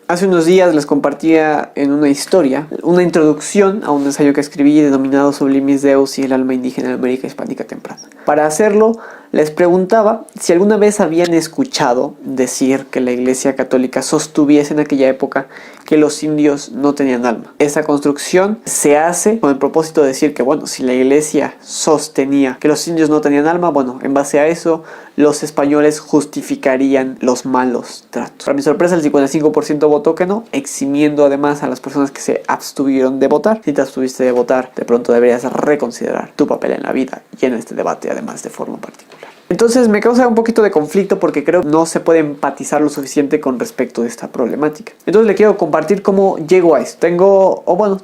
Hace unos días les compartía en una historia una introducción a un ensayo que escribí denominado Sublimis Deus y el alma indígena en América hispánica temprana. Para hacerlo, les preguntaba si alguna vez habían escuchado decir que la Iglesia Católica sostuviese en aquella época que los indios no tenían alma. Esa construcción se hace con el propósito de decir que, bueno, si la Iglesia sostenía que los indios no tenían alma, bueno, en base a eso, los españoles justificarían los malos tratos. Para mi sorpresa, el 55% votó que no, eximiendo además a las personas que se abstuvieron de votar. Si te abstuviste de votar, de pronto deberías reconsiderar tu papel en la vida y en este debate, además de forma particular. Entonces me causa un poquito de conflicto porque creo que no se puede empatizar lo suficiente con respecto de esta problemática. Entonces le quiero compartir cómo llego a esto.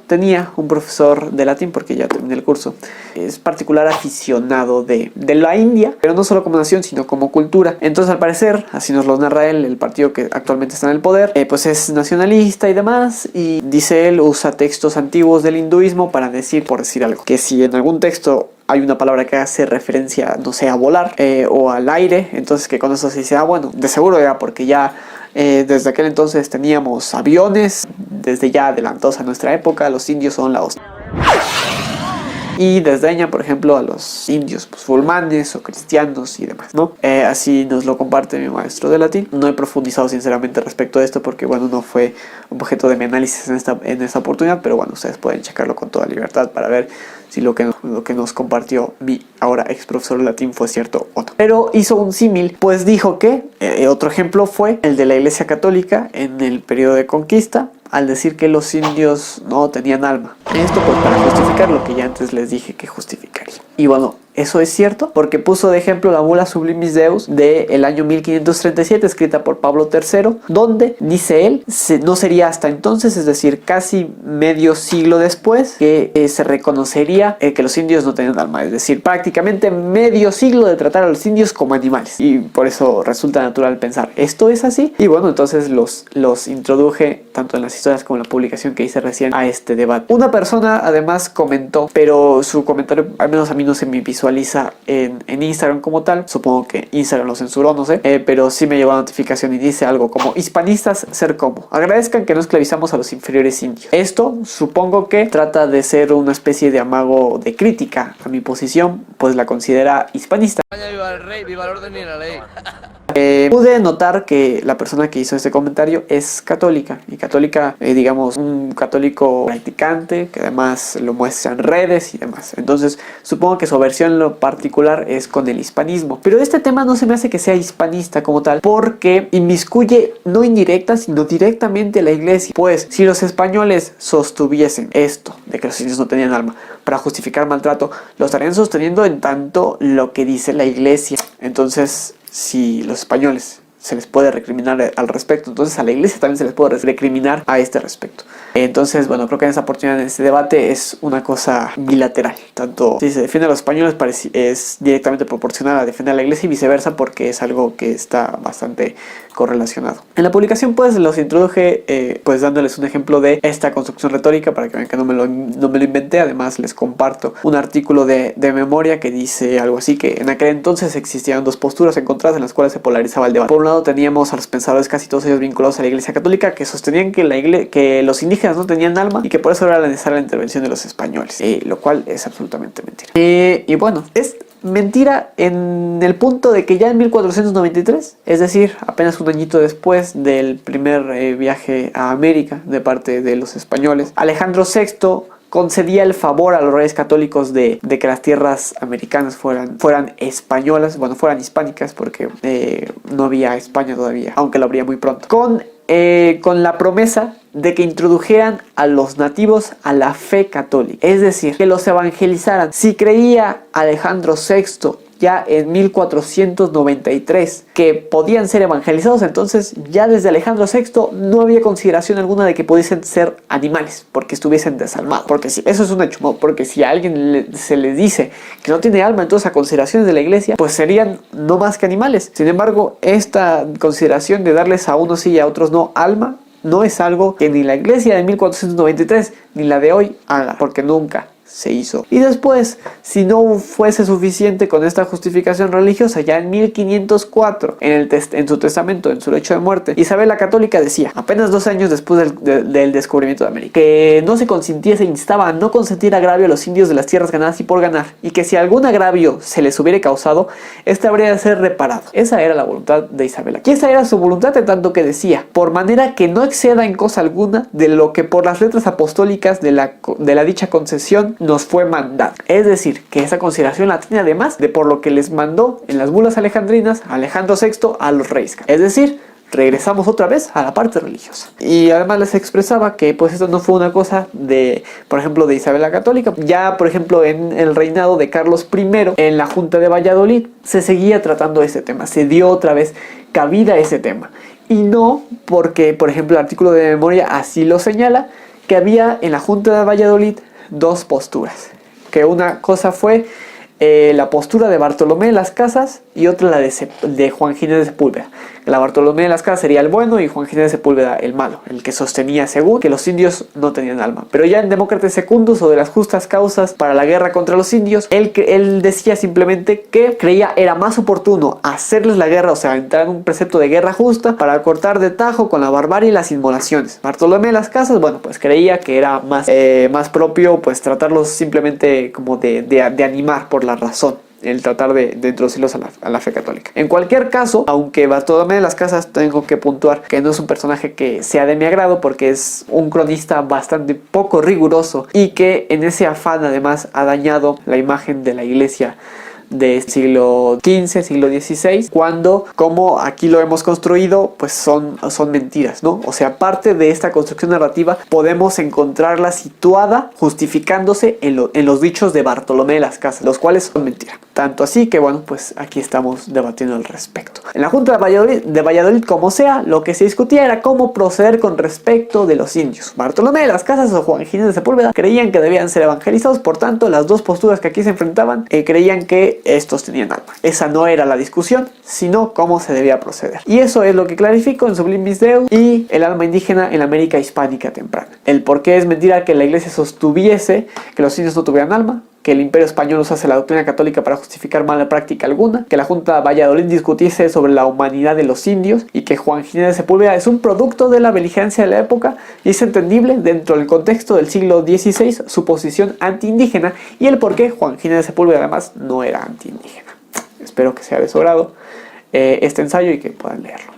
Tenía un profesor de latín porque ya terminé el curso. Es particular aficionado de la India, pero no solo como nación, sino como cultura. Entonces al parecer, así nos lo narra él, el partido que actualmente está en el poder, pues es nacionalista y demás. Y dice él, usa textos antiguos del hinduismo para decir, por decir algo, que si en algún texto hay una palabra que hace referencia, no sé, a volar o al aire, entonces que con eso se dice, bueno, de seguro era porque ya desde aquel entonces teníamos aviones, desde ya adelantados a nuestra época, los indios son la hostia. Y desdeña, por ejemplo, a los indios musulmanes o cristianos y demás, ¿no? Así nos lo comparte mi maestro de latín. No he profundizado sinceramente respecto a esto porque, bueno, no fue objeto de mi análisis en esta oportunidad, pero bueno, ustedes pueden checarlo con toda libertad para ver si lo que nos compartió mi ahora ex profesor de latín fue cierto o no. Pero hizo un símil, pues dijo que otro ejemplo fue el de la Iglesia Católica en el periodo de conquista, al decir que los indios no tenían alma. Esto pues para justificar lo que ya antes les dije que justificaría. Y bueno, eso es cierto porque puso de ejemplo la bula Sublimis Deus del año 1537 escrita por Pablo III, donde, dice él, no sería hasta entonces, es decir, casi medio siglo después, que se reconocería que los indios no tenían alma. Es decir, prácticamente medio siglo de tratar a los indios como animales. Y por eso resulta natural pensar, ¿esto es así? Y bueno, entonces los introduje tanto en las historias como en la publicación que hice recién a este debate. Una persona además comentó, pero su comentario, al menos a mí no se me visualiza en Instagram como tal, supongo que Instagram lo censuró, no sé, pero sí me llegó la notificación y dice algo como: hispanistas ser como, agradezcan que no esclavizamos a los inferiores indios. Esto supongo que trata de ser una especie de amago de crítica a mi posición, pues la considera hispanista. Viva el rey, viva el orden y la ley. Pude notar que la persona que hizo este comentario es católica, y católica, digamos, un católico practicante que además lo muestra en redes y demás. Entonces supongo que su versión en lo particular es con el hispanismo, pero este tema no se me hace que sea hispanista como tal, porque inmiscuye no indirecta sino directamente a la iglesia. Pues si los españoles sostuviesen esto de que los indios no tenían alma para justificar maltrato, lo estarían sosteniendo en tanto lo que dice la iglesia. Entonces, si los españoles se les puede recriminar al respecto, entonces a la iglesia también se les puede recriminar a este respecto. Entonces, bueno, creo que en esta oportunidad, en este debate, es una cosa bilateral. Tanto si se defiende a los españoles es directamente proporcional a defender a la iglesia y viceversa, porque es algo que está bastante correlacionado. En la publicación pues los introduje pues dándoles un ejemplo de esta construcción retórica para que vean que no me lo inventé. Además les comparto un artículo de memoria que dice algo así, que en aquel entonces existían dos posturas encontradas en las cuales se polarizaba el debate. Por un lado teníamos a los pensadores, casi todos ellos vinculados a la iglesia católica, que sostenían que los indígenas no tenían alma y que por eso era necesaria la intervención de los españoles, lo cual es absolutamente mentira. Y bueno, es mentira en el punto de que ya en 1493, es decir, apenas un añito después del primer viaje a América de parte de los españoles, Alejandro VI concedía el favor a los reyes católicos de que las tierras americanas fueran españolas, bueno, fueran hispánicas, porque no había España todavía, aunque lo habría muy pronto, con la promesa de que introdujeran a los nativos a la fe católica, es decir, que los evangelizaran. Si creía Alejandro VI ya en 1493 que podían ser evangelizados, entonces ya desde Alejandro VI no había consideración alguna de que pudiesen ser animales porque estuviesen desalmados, porque si eso es un hecho, ¿no? Porque si a alguien se le dice que no tiene alma, entonces a consideraciones de la iglesia pues serían no más que animales. Sin embargo, esta consideración de darles a unos sí y a otros no alma no es algo que ni la iglesia de 1493 ni la de hoy haga, porque nunca se hizo. Y después, si no fuese suficiente con esta justificación religiosa, ya en 1504, en su testamento, en su lecho de muerte, Isabel la Católica decía, apenas 2 años después del descubrimiento de América, que no se consintiese e instaba a no consentir agravio a los indios de las tierras ganadas y por ganar, y que si algún agravio se les hubiera causado, este habría de ser reparado. Esa era la voluntad de Isabel. Y esa era su voluntad, en tanto que decía, por manera que no exceda en cosa alguna de lo que por las letras apostólicas de la dicha concesión nos fue mandado. Es decir, que esa consideración la tiene además de por lo que les mandó en las bulas alejandrinas Alejandro VI a los reyes. Es decir, regresamos otra vez a la parte religiosa. Y además les expresaba que pues esto no fue una cosa de, por ejemplo, de Isabel la Católica. Ya, por ejemplo, en el reinado de Carlos I, en la Junta de Valladolid, se seguía tratando ese tema. Se dio otra vez cabida a ese tema. Y no porque, por ejemplo, el artículo de memoria así lo señala, que había en la Junta de Valladolid 2 posturas. Que una cosa fue la postura de Bartolomé de las Casas y otra la de Juan Ginés de Sepúlveda. La Bartolomé de las Casas sería el bueno y Juan Ginés de Sepúlveda el malo, el que sostenía según que los indios no tenían alma. Pero ya en Demócrates Secundus, o de las justas causas para la guerra contra los indios, él decía simplemente que creía era más oportuno hacerles la guerra, o sea, entrar en un precepto de guerra justa para cortar de tajo con la barbarie y las inmolaciones. Bartolomé de las Casas, bueno, pues creía que era más propio pues tratarlos simplemente como de animar por la razón, el tratar de introducirlos a la fe católica. En cualquier caso, aunque Bartolomé de las Casas, tengo que puntuar que no es un personaje que sea de mi agrado, porque es un cronista bastante poco riguroso y que en ese afán además ha dañado la imagen de la iglesia de siglo XV, siglo XVI, cuando, como aquí lo hemos construido, pues son mentiras, ¿no? O sea, parte de esta construcción narrativa podemos encontrarla situada, justificándose en los dichos de Bartolomé de las Casas, los cuales son mentiras. Tanto así que, bueno, pues aquí estamos debatiendo al respecto. En la Junta de Valladolid, como sea, lo que se discutía era cómo proceder con respecto de los indios. Bartolomé de las Casas o Juan Ginés de Sepúlveda creían que debían ser evangelizados, por tanto, las dos posturas que aquí se enfrentaban creían que estos tenían alma. Esa no era la discusión, sino cómo se debía proceder. Y eso es lo que clarifico en Sublimis Deus y el alma indígena en la América hispánica temprana. El por qué es mentira que la iglesia sostuviese que los indios no tuvieran alma, que el imperio español usase la doctrina católica para justificar mala práctica alguna, que la Junta de Valladolid discutiese sobre la humanidad de los indios y que Juan Ginés de Sepúlveda es un producto de la beligerancia de la época, y es entendible dentro del contexto del siglo XVI su posición antiindígena y el por qué Juan Ginés de Sepúlveda además no era antiindígena. Espero que sea de su agrado este ensayo y que puedan leerlo.